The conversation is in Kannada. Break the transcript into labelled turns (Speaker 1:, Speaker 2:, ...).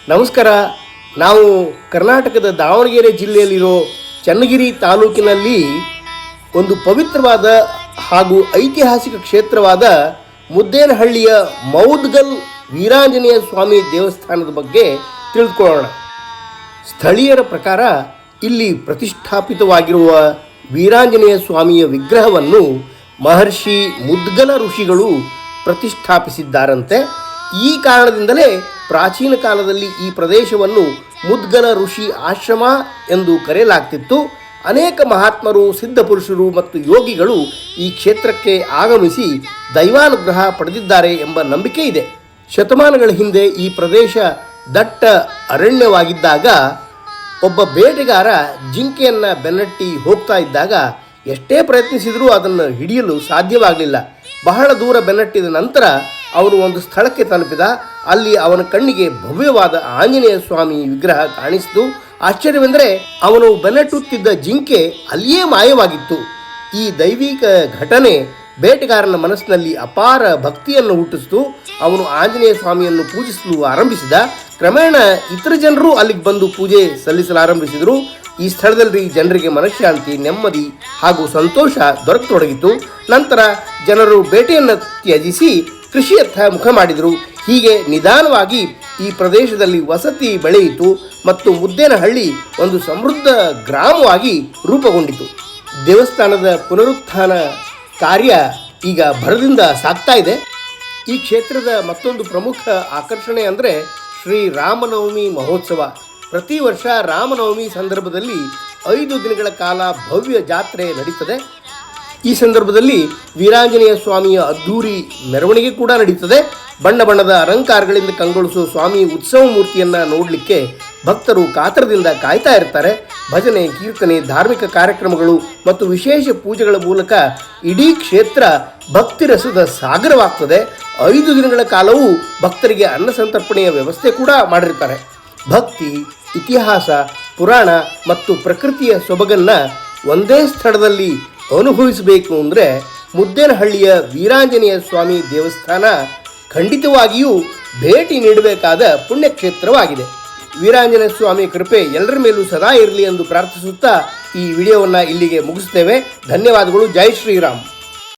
Speaker 1: ನಮಸ್ಕಾರ. ನಾವು ಕರ್ನಾಟಕದ ದಾವಣಗೆರೆ ಜಿಲ್ಲೆಯಲ್ಲಿರೋ ಚನ್ನಗಿರಿ ತಾಲೂಕಿನಲ್ಲಿ ಒಂದು ಪವಿತ್ರವಾದ ಹಾಗೂ ಐತಿಹಾಸಿಕ ಕ್ಷೇತ್ರವಾದ ಮುದ್ದೇನಹಳ್ಳಿಯ ಮೌದ್ಗಲ್ ವೀರಾಂಜನೇಯ ಸ್ವಾಮಿ ದೇವಸ್ಥಾನದ ಬಗ್ಗೆ ತಿಳಿದುಕೊಳ್ಳೋಣ. ಸ್ಥಳೀಯರ ಪ್ರಕಾರ ಇಲ್ಲಿ ಪ್ರತಿಷ್ಠಾಪಿತವಾಗಿರುವ ವೀರಾಂಜನೇಯ ಸ್ವಾಮಿಯ ವಿಗ್ರಹವನ್ನು ಮಹರ್ಷಿ ಮುದ್ಗಲ ಋಷಿಗಳು ಪ್ರತಿಷ್ಠಾಪಿಸಿದ್ದಾರಂತೆ. ಈ ಕಾರಣದಿಂದಲೇ ಪ್ರಾಚೀನ ಕಾಲದಲ್ಲಿ ಈ ಪ್ರದೇಶವನ್ನು ಮುದ್ಗಲ ಋಷಿ ಆಶ್ರಮ ಎಂದು ಕರೆಯಲಾಗ್ತಿತ್ತು. ಅನೇಕ ಮಹಾತ್ಮರು, ಸಿದ್ಧಪುರುಷರು ಮತ್ತು ಯೋಗಿಗಳು ಈ ಕ್ಷೇತ್ರಕ್ಕೆ ಆಗಮಿಸಿ ದೈವಾನುಗ್ರಹ ಪಡೆದಿದ್ದಾರೆ ಎಂಬ ನಂಬಿಕೆ ಇದೆ. ಶತಮಾನಗಳ ಹಿಂದೆ ಈ ಪ್ರದೇಶ ದಟ್ಟ ಅರಣ್ಯವಾಗಿದ್ದಾಗ ಒಬ್ಬ ಬೇಟೆಗಾರ ಜಿಂಕೆಯನ್ನು ಬೆನ್ನಟ್ಟಿ ಹೋಗ್ತಾ ಇದ್ದಾಗ ಎಷ್ಟೇ ಪ್ರಯತ್ನಿಸಿದರೂ ಅದನ್ನು ಹಿಡಿಯಲು ಸಾಧ್ಯವಾಗಲಿಲ್ಲ. ಬಹಳ ದೂರ ಬೆನ್ನಟ್ಟಿದ ನಂತರ ಅವನು ಒಂದು ಸ್ಥಳಕ್ಕೆ ತಲುಪಿದ. ಅಲ್ಲಿ ಅವನ ಕಣ್ಣಿಗೆ ಭವ್ಯವಾದ ಆಂಜನೇಯ ಸ್ವಾಮಿ ವಿಗ್ರಹ ಕಾಣಿಸಿತು. ಆಶ್ಚರ್ಯವೆಂದರೆ ಅವನು ಬೆನ್ನಟ್ಟುತ್ತಿದ್ದ ಜಿಂಕೆ ಅಲ್ಲಿಯೇ ಮಾಯವಾಗಿತ್ತು. ಈ ದೈವಿಕ ಘಟನೆ ಬೇಟೆಗಾರನ ಮನಸ್ಸಿನಲ್ಲಿ ಅಪಾರ ಭಕ್ತಿಯನ್ನು ಹುಟ್ಟಿಸಿತು. ಅವನು ಆಂಜನೇಯ ಸ್ವಾಮಿಯನ್ನು ಪೂಜಿಸಲು ಆರಂಭಿಸಿದ. ಕ್ರಮೇಣ ಇತರ ಜನರು ಅಲ್ಲಿಗೆ ಬಂದು ಪೂಜೆ ಸಲ್ಲಿಸಲಾರಂಭಿಸಿದರು. ಈ ಸ್ಥಳದಲ್ಲಿ ಜನರಿಗೆ ಮನಃಶಾಂತಿ, ನೆಮ್ಮದಿ ಹಾಗೂ ಸಂತೋಷ ದೊರಕತೊಡಗಿತು. ನಂತರ ಜನರು ಬೇಟೆಯನ್ನು ತ್ಯಜಿಸಿ ಕೃಷಿಯತ್ತ ಮುಖ ಮಾಡಿದರು. ಹೀಗೆ ನಿಧಾನವಾಗಿ ಈ ಪ್ರದೇಶದಲ್ಲಿ ವಸತಿ ಬೆಳೆಯಿತು ಮತ್ತು ಮುದ್ದೇನಹಳ್ಳಿ ಒಂದು ಸಮೃದ್ಧ ಗ್ರಾಮವಾಗಿ ರೂಪುಗೊಂಡಿತು. ದೇವಸ್ಥಾನದ ಪುನರುತ್ಥಾನ ಕಾರ್ಯ ಈಗ ಭರದಿಂದ ಸಾಗ್ತಾ ಇದೆ. ಈ ಕ್ಷೇತ್ರದ ಮತ್ತೊಂದು ಪ್ರಮುಖ ಆಕರ್ಷಣೆ ಅಂದರೆ ಶ್ರೀ ರಾಮನವಮಿ ಮಹೋತ್ಸವ. ಪ್ರತಿ ವರ್ಷ ರಾಮನವಮಿ ಸಂದರ್ಭದಲ್ಲಿ 5 ದಿನಗಳ ಕಾಲ ಭವ್ಯ ಜಾತ್ರೆ ನಡೀತದೆ. ಈ ಸಂದರ್ಭದಲ್ಲಿ ವೀರಾಂಜನೇಯ ಸ್ವಾಮಿಯ ಅದ್ಧೂರಿ ಮೆರವಣಿಗೆ ಕೂಡ ನಡೀತದೆ. ಬಣ್ಣ ಬಣ್ಣದ ಅಲಂಕಾರಗಳಿಂದ ಕಂಗೊಳಿಸುವ ಸ್ವಾಮಿ ಉತ್ಸವ ಮೂರ್ತಿಯನ್ನು ನೋಡಲಿಕ್ಕೆ ಭಕ್ತರು ಕಾತರದಿಂದ ಕಾಯ್ತಾ ಇರ್ತಾರೆ. ಭಜನೆ, ಕೀರ್ತನೆ, ಧಾರ್ಮಿಕ ಕಾರ್ಯಕ್ರಮಗಳು ಮತ್ತು ವಿಶೇಷ ಪೂಜೆಗಳ ಮೂಲಕ ಇಡೀ ಕ್ಷೇತ್ರ ಭಕ್ತಿರಸದ ಸಾಗರವಾಗ್ತದೆ. 5 ದಿನಗಳ ಕಾಲವೂ ಭಕ್ತರಿಗೆ ಅನ್ನ ಸಂತರ್ಪಣೆಯ ವ್ಯವಸ್ಥೆ ಕೂಡ ಮಾಡಿರ್ತಾರೆ. ಭಕ್ತಿ, ಇತಿಹಾಸ, ಪುರಾಣ ಮತ್ತು ಪ್ರಕೃತಿಯ ಸೊಬಗನ್ನು ಒಂದೇ ಸ್ಥಳದಲ್ಲಿ ಅನುಭವಿಸಬೇಕು ಅಂದರೆ ಮುದ್ದೇನಹಳ್ಳಿಯ ವೀರಾಂಜನೇಯ ಸ್ವಾಮಿ ದೇವಸ್ಥಾನ ಖಂಡಿತವಾಗಿಯೂ ಭೇಟಿ ನೀಡಬೇಕಾದ ಪುಣ್ಯಕ್ಷೇತ್ರವಾಗಿದೆ. ವೀರಾಂಜನೇಯ ಸ್ವಾಮಿ ಕೃಪೆ ಎಲ್ಲರ ಮೇಲೂ ಸದಾ ಇರಲಿ ಎಂದು ಪ್ರಾರ್ಥಿಸುತ್ತಾ ಈ ವಿಡಿಯೋವನ್ನು ಇಲ್ಲಿಗೆ ಮುಗಿಸ್ತೇವೆ. ಧನ್ಯವಾದಗಳು. ಜೈ ಶ್ರೀರಾಮ್.